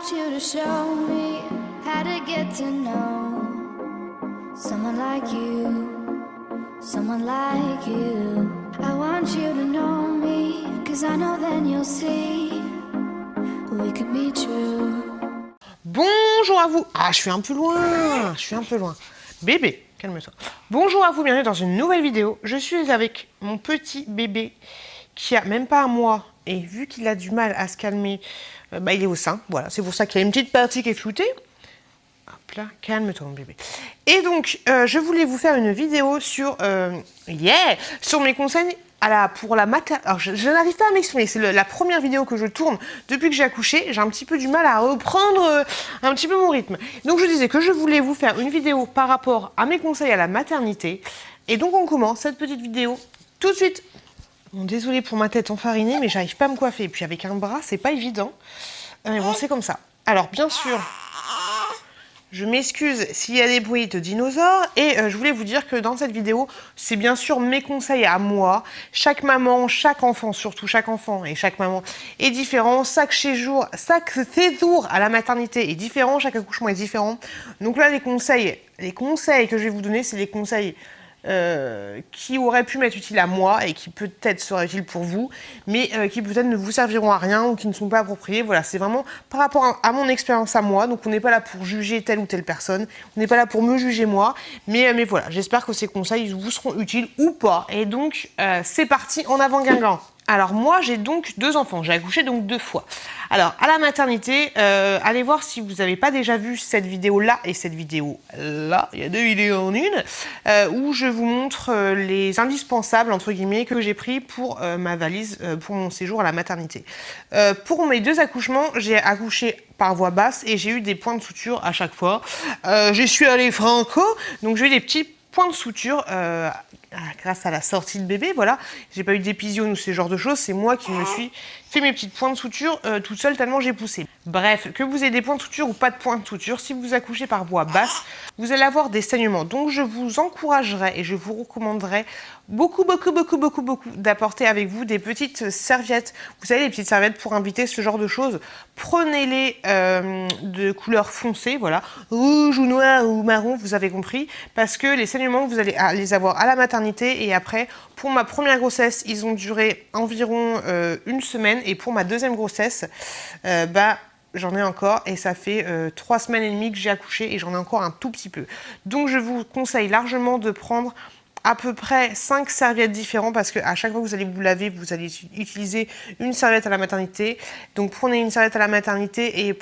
want you to show me how to get to know someone like you, someone like you. I want you to know me, 'cause I know then you'll see we could be true. Bonjour à vous. Ah, je suis un peu loin. Bébé, calme-toi. Bonjour à vous, bienvenue dans une nouvelle vidéo. Je suis avec mon petit bébé qui a même pas un mois. Et vu qu'il a du mal à se calmer, il est au sein. Voilà, c'est pour ça qu'il y a une petite partie qui est floutée. Hop là, calme-toi mon bébé. Et donc, je voulais vous faire une vidéo sur, sur mes conseils pour la maternité. Alors, je n'arrive pas à m'exprimer. C'est la première vidéo que je tourne depuis que j'ai accouché. J'ai un petit peu du mal à reprendre un petit peu mon rythme. Donc, je disais que je voulais vous faire une vidéo par rapport à mes conseils à la maternité. Et donc, on commence cette petite vidéo tout de suite. Bon, désolée pour ma tête enfarinée, mais j'arrive pas à me coiffer. Et puis, avec un bras, c'est pas évident. Mais bon, c'est comme ça. Alors, bien sûr, je m'excuse s'il y a des bruits de dinosaures et je voulais vous dire que dans cette vidéo, c'est bien sûr mes conseils à moi. Chaque maman, chaque enfant, surtout chaque enfant et chaque maman est différent. Chaque séjour à la maternité est différent, chaque accouchement est différent. Donc là, les conseils que je vais vous donner, c'est les conseils qui auraient pu m'être utiles à moi et qui peut-être seraient utiles pour vous, mais qui peut-être ne vous serviront à rien ou qui ne sont pas appropriés. Voilà, c'est vraiment par rapport à mon expérience à moi. Donc on n'est pas là pour juger telle ou telle personne, on n'est pas là pour me juger moi, mais voilà, j'espère que ces conseils vous seront utiles ou pas. Et donc c'est parti, en avant Guingamp. Alors moi j'ai donc 2 enfants, j'ai accouché donc 2 fois. Alors à la maternité, allez voir si vous n'avez pas déjà vu cette vidéo là et cette vidéo là, il y a 2 vidéos en une, où je vous montre les indispensables entre guillemets que j'ai pris pour ma valise pour mon séjour à la maternité. Pour mes 2 accouchements, j'ai accouché par voie basse et j'ai eu des points de suture à chaque fois. Je suis allée franco, donc j'ai eu des petits points de suture grâce à la sortie de bébé, voilà. J'ai pas eu d'épision ou ce genre de choses, c'est moi qui me suis fait mes petites points de suture toute seule tellement j'ai poussé. Bref, que vous ayez des points de suture ou pas de points de suture, si vous accouchez par voie basse, vous allez avoir des saignements. Donc je vous encouragerais et je vous recommanderais beaucoup d'apporter avec vous des petites serviettes. Vous savez, les petites serviettes pour inviter ce genre de choses. Prenez-les de couleur foncée, voilà, rouge ou noir ou marron, vous avez compris, parce que les saignements, vous allez les avoir à la maternité et après, pour ma première grossesse, ils ont duré environ 1 semaine et pour ma deuxième grossesse, j'en ai encore et ça fait 3 semaines et demie que j'ai accouché et j'en ai encore un tout petit peu. Donc je vous conseille largement de prendre à peu près 5 serviettes différentes parce qu'à chaque fois que vous allez vous laver, vous allez utiliser une serviette à la maternité. Donc prenez une serviette à la maternité et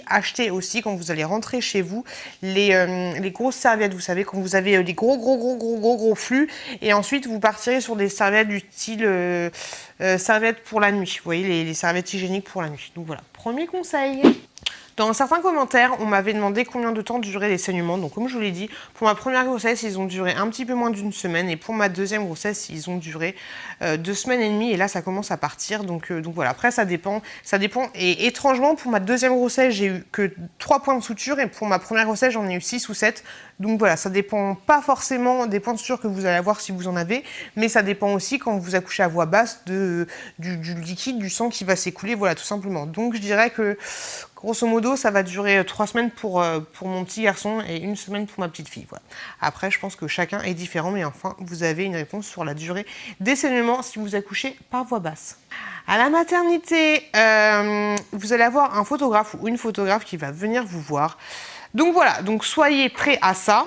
achetez aussi quand vous allez rentrer chez vous les grosses serviettes. Vous savez, quand vous avez les gros flux et ensuite vous partirez sur des serviettes du style serviettes pour la nuit. Vous voyez, les serviettes hygiéniques pour la nuit. Donc voilà, premier conseil. Dans certains commentaires, on m'avait demandé combien de temps duraient les saignements. Donc comme je vous l'ai dit, pour ma première grossesse, ils ont duré un petit peu moins d'1 semaine. Et pour ma deuxième grossesse, ils ont duré 2 semaines et demie. Et là, ça commence à partir. Donc voilà, après, ça dépend. Et étrangement, pour ma deuxième grossesse, j'ai eu que 3 points de suture. Et pour ma première grossesse, j'en ai eu 6 ou 7. Donc voilà, ça dépend pas forcément des points de suture que vous allez avoir si vous en avez. Mais ça dépend aussi quand vous accouchez à voix basse du liquide, du sang qui va s'écouler. Voilà, tout simplement. Donc je dirais que grosso modo, ça va durer 3 semaines pour mon petit garçon et 1 semaine pour ma petite fille. Voilà. Après, je pense que chacun est différent, mais enfin, vous avez une réponse sur la durée des saignements si vous accouchez par voie basse. À la maternité, vous allez avoir un photographe ou une photographe qui va venir vous voir. Donc voilà, donc soyez prêts à ça.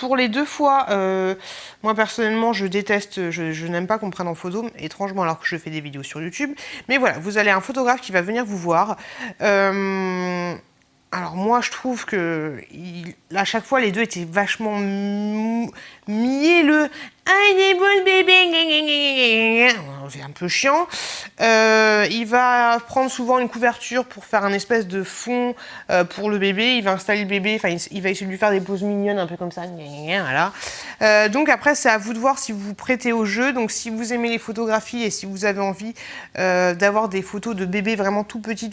Pour les 2 fois, moi personnellement je déteste, je n'aime pas qu'on me prenne en photo, étrangement alors que je fais des vidéos sur YouTube. Mais voilà, vous allez un photographe qui va venir vous voir. Alors moi je trouve que à chaque fois les 2 étaient vachement mielleux. Ah il est beau le bébé, c'est un peu chiant. Il va prendre souvent une couverture pour faire un espèce de fond pour le bébé. Il va installer le bébé, enfin il va essayer de lui faire des poses mignonnes un peu comme ça. Voilà. Donc après c'est à vous de voir si vous vous prêtez au jeu. Donc si vous aimez les photographies et si vous avez envie d'avoir des photos de bébés vraiment tout petits,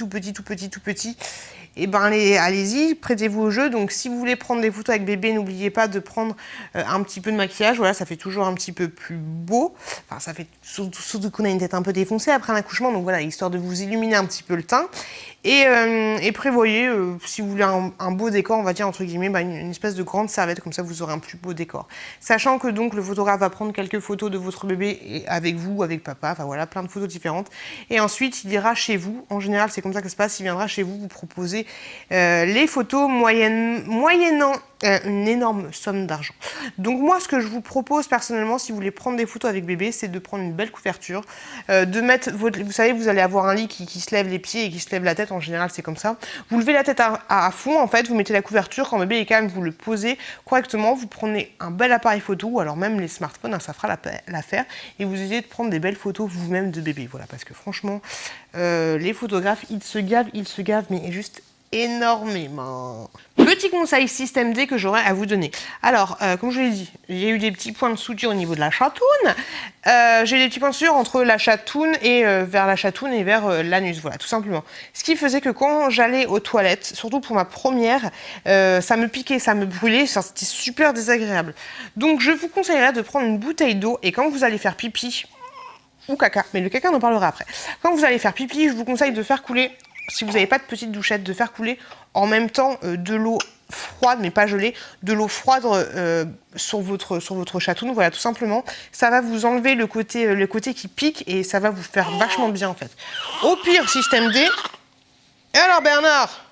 et ben allez-y, prêtez-vous au jeu. Donc si vous voulez prendre des photos avec bébé, n'oubliez pas de prendre un petit peu de maquillage. Voilà, ça fait toujours un petit peu plus beau. Enfin, ça fait surtout qu'on a une tête un peu défoncée après un accouchement. Donc voilà, histoire de vous illuminer un petit peu le teint. Et prévoyez, si vous voulez un beau décor, on va dire entre guillemets, une espèce de grande serviette, comme ça vous aurez un plus beau décor. Sachant que donc le photographe va prendre quelques photos de votre bébé et avec vous, avec papa, enfin voilà, plein de photos différentes. Et ensuite, il ira chez vous. En général, c'est comme ça que ça se passe. Il viendra chez vous, vous proposer les photos moyennant une énorme somme d'argent. Donc moi, ce que je vous propose personnellement, si vous voulez prendre des photos avec bébé, c'est de prendre une belle couverture, de mettre votre... Vous savez, vous allez avoir un lit qui se lève les pieds et qui se lève la tête. En général, c'est comme ça. Vous levez la tête à fond, en fait, vous mettez la couverture. Quand bébé est calme, vous le posez correctement. Vous prenez un bel appareil photo, ou alors même les smartphones, hein, ça fera l'affaire. Et vous essayez de prendre des belles photos vous-même de bébé. Voilà, parce que franchement, les photographes, ils se gavent, mais juste énormément. Petit conseil système D que j'aurais à vous donner. Alors, comme je l'ai dit, j'ai eu des petits points de suture au niveau de la chatoune. J'ai des petits points de suture entre la chatoune et vers la chatoune et vers l'anus, voilà, tout simplement. Ce qui faisait que quand j'allais aux toilettes, surtout pour ma première, ça me piquait, ça me brûlait, c'était super désagréable. Donc, je vous conseillerais de prendre une bouteille d'eau et quand vous allez faire pipi, ou caca, mais le caca on en parlera après. Quand vous allez faire pipi, je vous conseille de faire couler, si vous n'avez pas de petite douchette, de faire couler en même temps de l'eau froide, mais pas gelée, de l'eau froide sur votre chatoune, voilà, tout simplement. Ça va vous enlever le côté qui pique et ça va vous faire vachement bien, en fait. Au pire, système D... Et alors, Bernard ?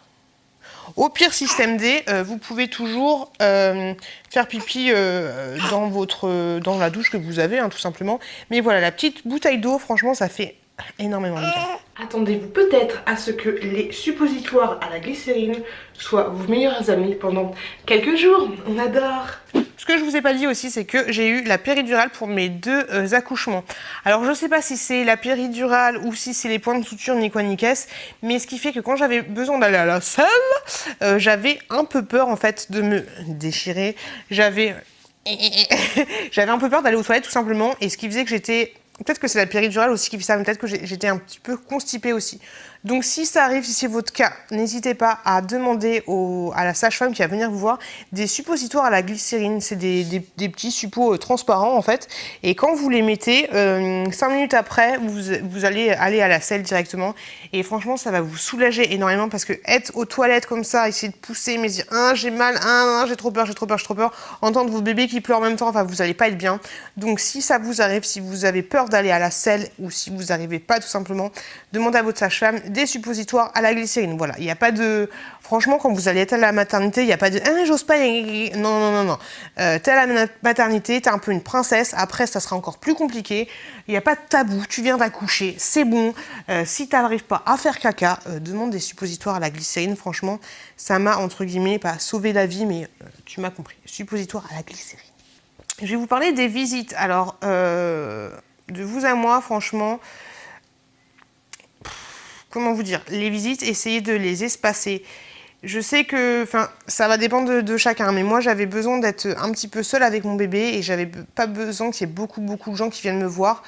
Au pire, système D, vous pouvez toujours faire pipi dans la douche que vous avez, hein, tout simplement. Mais voilà, la petite bouteille d'eau, franchement, ça fait énormément de bien. Attendez-vous peut-être à ce que les suppositoires à la glycérine soient vos meilleurs amis pendant quelques jours. On adore. Ce que je vous ai pas dit aussi, c'est que j'ai eu la péridurale pour mes 2 accouchements. Alors je sais pas si c'est la péridurale ou si c'est les points de suture ni quoi ni qu'est-ce, mais ce qui fait que quand j'avais besoin d'aller à la salle, j'avais un peu peur en fait de me déchirer. J'avais un peu peur d'aller aux toilettes tout simplement, et ce qui faisait que j'étais... Peut-être que c'est la péridurale aussi qui fait ça, mais peut-être que j'étais un petit peu constipée aussi. Donc si ça arrive, si c'est votre cas, n'hésitez pas à demander à la sage-femme qui va venir vous voir des suppositoires à la glycérine. C'est des petits suppos transparents en fait. Et quand vous les mettez, 5 minutes après, vous allez aller à la selle directement. Et franchement, ça va vous soulager énormément parce que être aux toilettes comme ça, essayer de pousser, mais dire « j'ai mal, j'ai trop peur, entendre vos bébés qui pleurent en même temps, enfin vous n'allez pas être bien. Donc si ça vous arrive, si vous avez peur d'aller à la selle ou si vous n'arrivez pas tout simplement, demandez à votre sage-femme des suppositoires à la glycérine. Voilà, il n'y a pas de... Franchement, quand vous allez être à la maternité, il n'y a pas de « j'ose pas ». Non. T'es à la maternité, t'es un peu une princesse. Après, ça sera encore plus compliqué. Il n'y a pas de tabou. Tu viens d'accoucher, c'est bon. Si t'arrives pas à faire caca, demande des suppositoires à la glycérine. Franchement, ça m'a, entre guillemets, pas sauvé la vie, mais tu m'as compris. Suppositoire à la glycérine. Je vais vous parler des visites. Alors, de vous à moi, franchement... Comment vous dire, les visites, essayez de les espacer. Je sais que ça va dépendre de chacun, mais moi j'avais besoin d'être un petit peu seule avec mon bébé et j'avais pas besoin qu'il y ait beaucoup de gens qui viennent me voir.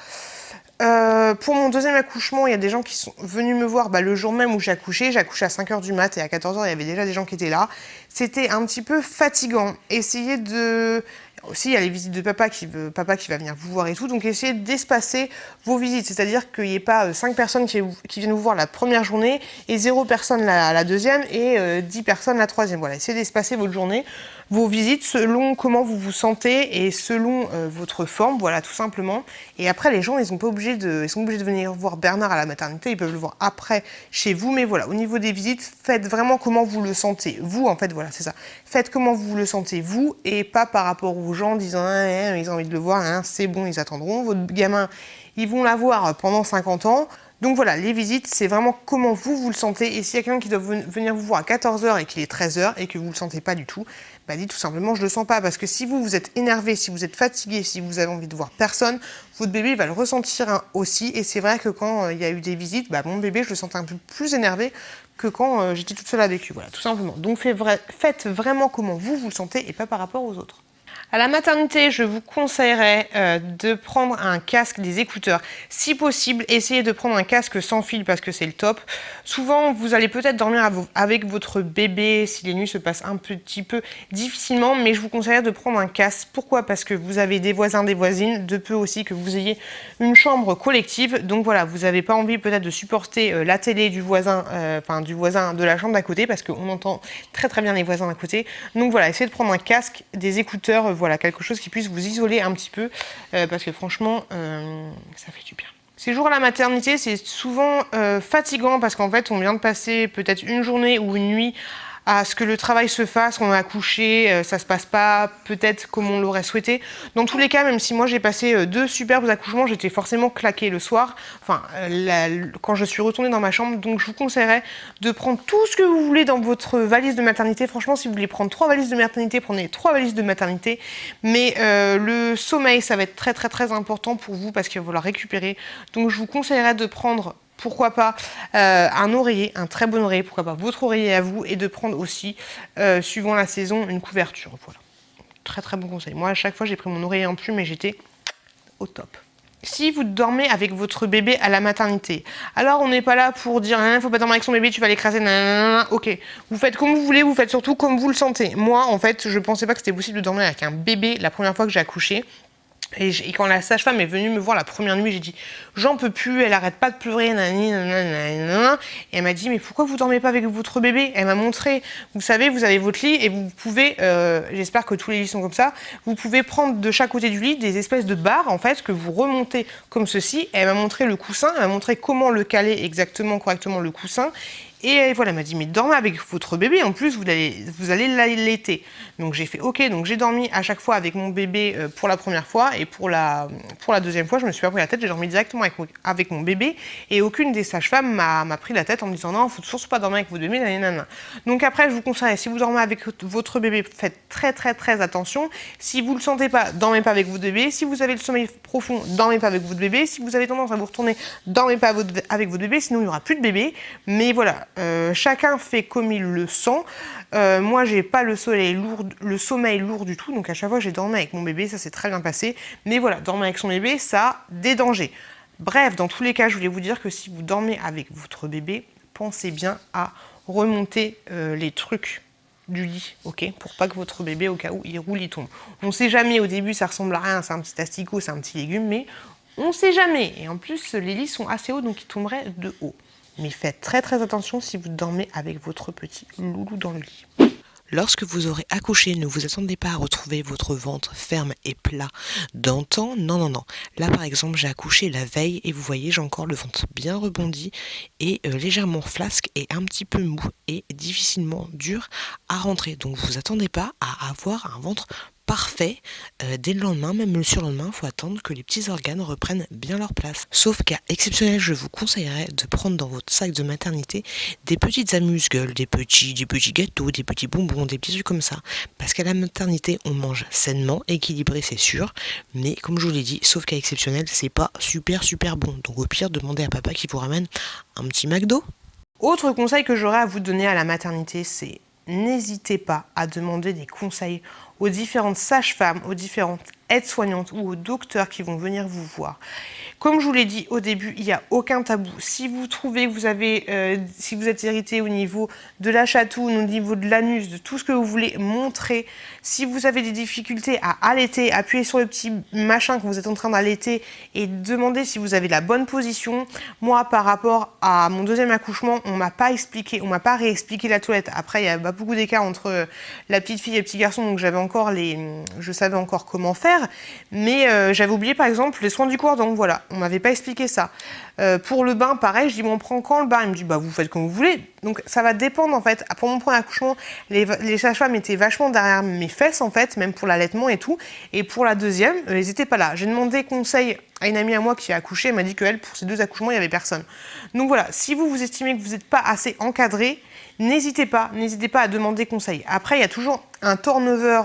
Pour mon 2e accouchement, il y a des gens qui sont venus me voir le jour même où j'ai accouché. J'ai accouché à 5h du mat et à 14h, il y avait déjà des gens qui étaient là. C'était un petit peu fatigant. Essayez de... Aussi, il y a les visites de papa qui va venir vous voir et tout. Donc, essayez d'espacer vos visites. C'est-à-dire qu'il n'y ait pas 5 personnes qui viennent vous voir la première journée et 0 personne la deuxième et 10 personnes la troisième. Voilà, essayez d'espacer votre journée, vos visites selon comment vous vous sentez et selon votre forme. Voilà, tout simplement. Et après, les gens, ils sont obligés de venir voir Bernard à la maternité. Ils peuvent le voir après chez vous. Mais voilà, au niveau des visites, faites vraiment comment vous le sentez. Vous, en fait, voilà, c'est ça. Faites comment vous le sentez, vous, et pas par rapport aux gens disant ils ont envie de le voir, c'est bon, ils attendront. Votre gamin, ils vont l'avoir pendant 50 ans. Donc voilà, les visites, c'est vraiment comment vous le sentez. Et s'il y a quelqu'un qui doit venir vous voir à 14h et qu'il est 13h et que vous ne le sentez pas du tout, dites tout simplement je le sens pas. Parce que si vous êtes énervé, si vous êtes fatigué, si vous avez envie de voir personne, votre bébé va le ressentir aussi. Et c'est vrai que quand il y a eu des visites, mon bébé, je le sentais un peu plus énervé que quand j'étais toute seule avec lui. Voilà, tout simplement. Donc faites vraiment comment vous le sentez et pas par rapport aux autres. À la maternité, je vous conseillerais de prendre un casque, des écouteurs. Si possible, essayez de prendre un casque sans fil parce que c'est le top. Souvent, vous allez peut-être dormir avec votre bébé si les nuits se passent un petit peu difficilement, mais je vous conseillerais de prendre un casque. Pourquoi? Parce que vous avez des voisins, des voisines, de peu aussi que vous ayez une chambre collective. Donc voilà, vous n'avez pas envie peut-être de supporter la télé du voisin, du voisin de la chambre d'à côté parce qu'on entend très très bien les voisins d'à côté. Donc voilà, essayez de prendre un casque, des écouteurs, voilà, quelque chose qui puisse vous isoler un petit peu parce que franchement, ça fait du bien. Ces jours à la maternité, c'est souvent fatigant parce qu'en fait, on vient de passer peut-être une journée ou une nuit à ce que le travail se fasse, on a accouché, ça se passe pas peut-être comme on l'aurait souhaité. Dans tous les cas, même si moi j'ai passé 2 superbes accouchements, j'étais forcément claquée le soir, quand je suis retournée dans ma chambre. Donc je vous conseillerais de prendre tout ce que vous voulez dans votre valise de maternité. Franchement, si vous voulez prendre 3 valises de maternité, prenez 3 valises de maternité. Mais le sommeil, ça va être très très très important pour vous parce qu'il va falloir récupérer. Donc je vous conseillerais de prendre, pourquoi pas, un oreiller, un très bon oreiller, pourquoi pas votre oreiller à vous, et de prendre aussi, suivant la saison, une couverture. Voilà, très très bon conseil. Moi, à chaque fois, j'ai pris mon oreiller en plume et j'étais au top. Si vous dormez avec votre bébé à la maternité, alors on n'est pas là pour dire il faut pas dormir avec son bébé, tu vas l'écraser, ok. Vous faites comme vous voulez, vous faites surtout comme vous le sentez. Moi, en fait, je pensais pas que c'était possible de dormir avec un bébé la première fois que j'ai accouché. Et quand la sage-femme est venue me voir la première nuit, j'ai dit j'en peux plus, elle arrête pas de pleurer, nanani, nanana. Et elle m'a dit mais pourquoi vous dormez pas avec votre bébé? Elle m'a montré, vous savez, vous avez votre lit et vous pouvez, j'espère que tous les lits sont comme ça, vous pouvez prendre de chaque côté du lit des espèces de barres en fait que vous remontez comme ceci. Et elle m'a montré le coussin, elle m'a montré comment le caler exactement, correctement le coussin. Et voilà, elle m'a dit, mais dormez avec votre bébé, en plus, vous allez l'allaiter. Donc j'ai fait, ok, donc j'ai dormi à chaque fois avec mon bébé pour la première fois, et pour la deuxième fois, je me suis pas pris la tête, j'ai dormi directement avec mon bébé, et aucune des sages-femmes m'a pris la tête en me disant, non, il faut surtout pas dormir avec votre bébé, nanana. Donc après, je vous conseille, si vous dormez avec votre bébé, faites très très très attention. Si vous le sentez pas, dormez pas avec votre bébé. Si vous avez le sommeil profond, dormez pas avec votre bébé. Si vous avez tendance à vous retourner, dormez pas avec votre bébé, sinon il n'y aura plus de bébé. Mais voilà. Chacun fait comme il le sent. Moi, j'ai pas le sommeil lourd du tout, donc à chaque fois j'ai dormi avec mon bébé, ça s'est très bien passé. Mais voilà, dormir avec son bébé, ça a des dangers. Bref, dans tous les cas, je voulais vous dire que si vous dormez avec votre bébé, pensez bien à remonter les trucs du lit, ok, pour pas que votre bébé, au cas où il roule, il tombe. On sait jamais, au début ça ressemble à rien, c'est un petit asticot, c'est un petit légume, mais on sait jamais. Et en plus, les lits sont assez hauts, donc ils tomberaient de haut. Mais faites très très attention si vous dormez avec votre petit loulou dans le lit. Lorsque vous aurez accouché, ne vous attendez pas à retrouver votre ventre ferme et plat d'antan. Non, non, non. Là, par exemple, j'ai accouché la veille et vous voyez, j'ai encore le ventre bien rebondi et légèrement flasque et un petit peu mou et difficilement dur à rentrer. Donc, vous attendez pas à avoir un ventre parfait dès le lendemain, même le surlendemain, il faut attendre que les petits organes reprennent bien leur place. Sauf cas exceptionnel, je vous conseillerais de prendre dans votre sac de maternité des petites amuse-gueules, des petits gâteaux, des petits bonbons, des petits trucs comme ça. Parce qu'à la maternité, on mange sainement, équilibré, c'est sûr, mais comme je vous l'ai dit, sauf cas exceptionnel, c'est pas super bon. Donc au pire, demandez à papa qu'il vous ramène un petit McDo. Autre conseil que j'aurais à vous donner à la maternité, c'est n'hésitez pas à demander des conseils aux différentes sages-femmes, aux différentes aides-soignantes ou aux docteurs qui vont venir vous voir. Comme je vous l'ai dit au début, il n'y a aucun tabou. Si vous trouvez que vous avez, si vous êtes irrité au niveau de la chatoune, au niveau de l'anus, de tout ce que vous voulez montrer, si vous avez des difficultés à allaiter, appuyez sur le petit machin que vous êtes en train d'allaiter et demandez si vous avez la bonne position. Moi, par rapport à mon deuxième accouchement, on m'a pas expliqué, on m'a pas réexpliqué la toilette. Après, il y a pas beaucoup d'écart entre la petite fille et le petit garçon, donc je savais encore comment faire, mais j'avais oublié par exemple les soins du cordon, voilà, on m'avait pas expliqué ça. Pour le bain, pareil, je dis bon, on prend quand le bain? Il me dit bah vous faites comme vous voulez. Donc ça va dépendre en fait. Pour mon premier accouchement, les sages-femmes étaient vachement derrière mes fesses en fait, même pour l'allaitement et tout. Et pour la deuxième, ils n'étaient pas là. J'ai demandé conseil à une amie à moi qui a accouché, elle m'a dit qu'elle, pour ces 2 accouchements, il n'y avait personne. Donc voilà, si vous estimez que vous n'êtes pas assez encadré, n'hésitez pas à demander conseil. Après, il y a toujours un turnover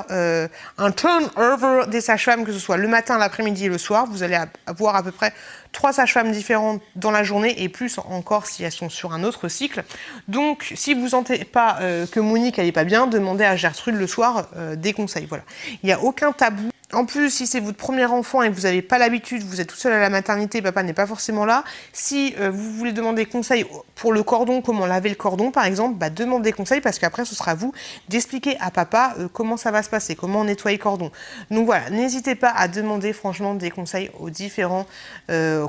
des sages-femmes, que ce soit le matin, l'après-midi et le soir. Vous allez avoir à peu près 3 sages-femmes différentes dans la journée et plus encore si elles sont sur un autre cycle. Donc, si vous sentez pas que Monique elle est pas bien, demandez à Gertrude le soir des conseils. Voilà, il n'y a aucun tabou. En plus, si c'est votre premier enfant et que vous n'avez pas l'habitude, vous êtes tout seul à la maternité, papa n'est pas forcément là. Si vous voulez demander conseil pour le cordon, comment laver le cordon par exemple, bah, demandez conseil parce qu'après ce sera à vous d'expliquer à papa comment ça va se passer, comment nettoyer le cordon. Donc voilà, n'hésitez pas à demander franchement des conseils aux différents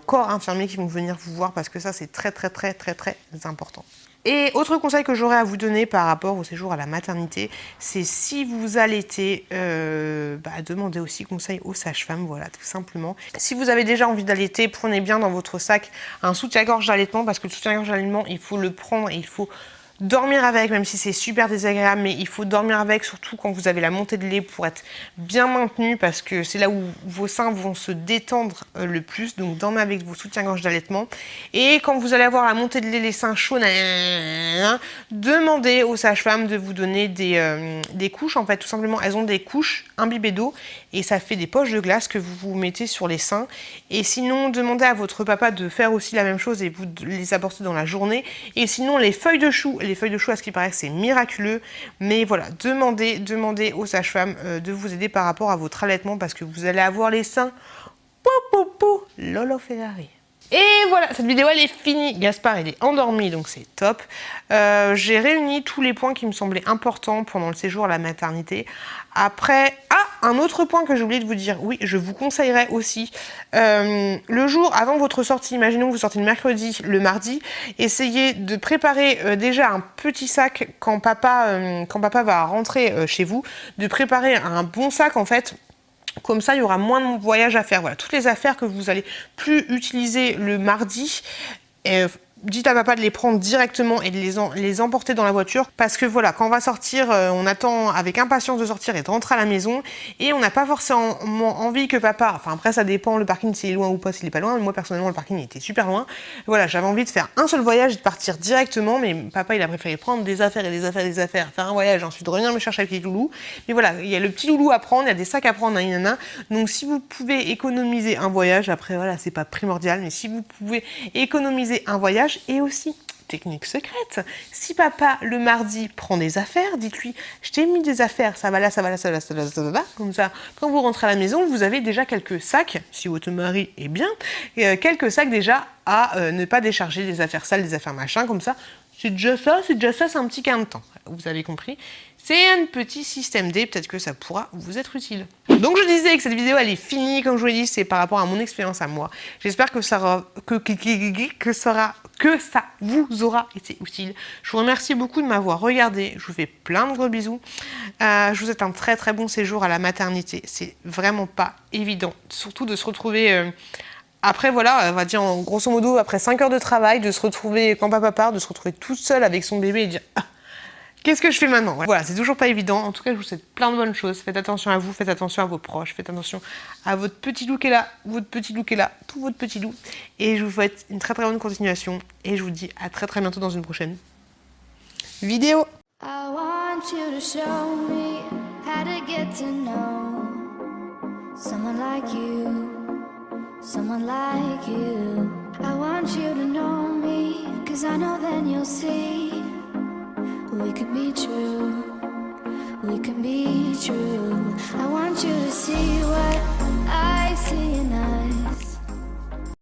corps infirmiers qui vont venir vous voir parce que ça c'est très important. Et autre conseil que j'aurais à vous donner par rapport au séjour à la maternité, c'est si vous allaitez, demandez aussi conseil aux sages-femmes, voilà, tout simplement. Si vous avez déjà envie d'allaiter, prenez bien dans votre sac un soutien-gorge d'allaitement, parce que le soutien-gorge d'allaitement, il faut le prendre et il faut dormir avec, même si c'est super désagréable, mais il faut dormir avec, surtout quand vous avez la montée de lait pour être bien maintenu, parce que c'est là où vos seins vont se détendre le plus, donc dormez avec vos soutiens-gorge d'allaitement. Et quand vous allez avoir la montée de lait, les seins chauds, demandez aux sages-femmes de vous donner des couches, en fait, tout simplement, elles ont des couches imbibées d'eau, et ça fait des poches de glace que vous vous mettez sur les seins. Et sinon, demandez à votre papa de faire aussi la même chose et vous les apporter dans la journée. Et sinon, les feuilles de chou, à ce qui paraît, c'est miraculeux. Mais voilà, demandez aux sages-femmes de vous aider par rapport à votre allaitement parce que vous allez avoir les seins Lolo Ferrari. Et voilà, cette vidéo elle est finie. Gaspard il est endormi donc c'est top. J'ai réuni tous les points qui me semblaient importants pendant le séjour à la maternité. Après, un autre point que j'ai oublié de vous dire, oui, je vous conseillerais aussi, le jour avant votre sortie, imaginons que vous sortez le mercredi, le mardi, essayez de préparer déjà un petit sac quand papa va rentrer chez vous, de préparer un bon sac en fait. Comme ça, il y aura moins de voyages à faire. Voilà, toutes les affaires que vous allez plus utiliser le mardi, dites à papa de les prendre directement et de les emporter dans la voiture. Parce que voilà, quand on va sortir, on attend avec impatience de sortir et de rentrer à la maison. Et on n'a pas forcément envie que papa... Enfin après, ça dépend, le parking s'il est loin ou pas, s'il n'est pas loin. Moi, personnellement, le parking était super loin. Voilà, j'avais envie de faire un seul voyage et de partir directement. Mais papa, il a préféré prendre des affaires, faire un voyage, ensuite revenir me chercher avec les loulous. Mais voilà, il y a le petit loulou à prendre, il y a des sacs à prendre, Donc si vous pouvez économiser un voyage, après voilà, c'est pas primordial, mais si vous pouvez économiser un voyage, et aussi, technique secrète, si papa le mardi prend des affaires, dites-lui, je t'ai mis des affaires, ça va là, comme ça, quand vous rentrez à la maison, vous avez déjà quelques sacs, si votre mari est bien, quelques sacs déjà à ne pas décharger des affaires sales, des affaires machin, comme ça, c'est déjà ça, c'est un petit gain de temps. Vous avez compris? C'est un petit système D, peut-être que ça pourra vous être utile. Donc je disais que cette vidéo elle est finie, comme je vous l'ai dit, c'est par rapport à mon expérience à moi. J'espère que ça vous aura été utile. Je vous remercie beaucoup de m'avoir regardé, je vous fais plein de gros bisous. Je vous souhaite un très bon séjour à la maternité. C'est vraiment pas évident, surtout de se retrouver... Après, voilà, on va dire en grosso modo, après 5 heures de travail, de se retrouver, quand papa part, de se retrouver toute seule avec son bébé et dire qu'est-ce que je fais maintenant? Voilà, c'est toujours pas évident. En tout cas, je vous souhaite plein de bonnes choses. Faites attention à vous, faites attention à vos proches, faites attention à votre petit loup qui est là, tout votre petit loup. Et je vous souhaite une très bonne continuation. Et je vous dis à très bientôt dans une prochaine vidéo. I want you to show me how to get to know someone like you, someone like you. I want you to know me, 'cause I know then you'll see we could be true, we could be true. I want you to see what I see and I